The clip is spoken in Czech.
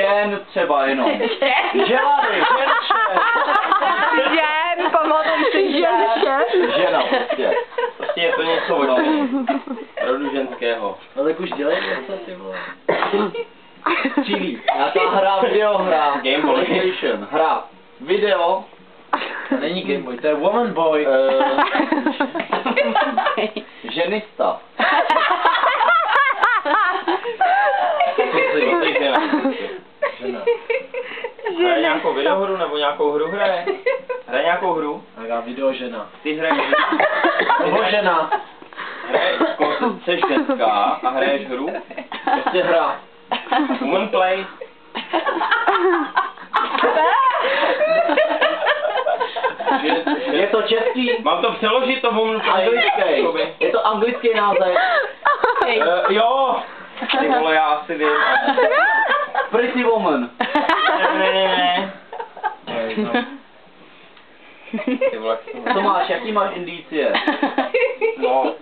žen třeba jenom. Želady, Žen, pamatuj si žen. žena prostě. Prostě je to něco hodně. Rodu ženského. No tak už dělej něco, ty vole. Chili. Nějaká hra, videohra. Game Boy. PlayStation, hra. Video. To není Game Boy, to je Woman Boy. Ženista. Žena. Hraje nějakou videohru nebo nějakou hru hraje? Hraje nějakou hru? Nějaká videožena. Ty hraješ hru? Nebo žena. Hraješ, jsi ženská a hraješ hru? Prostě hra. Woman play. Je to český, Mám to přeložit to woman play? anglický. Je to anglický název. Jo! Ty vole, já asi vím. Pretty Woman. Ne. Ty vole, Co máš, jaký máš indicie? no.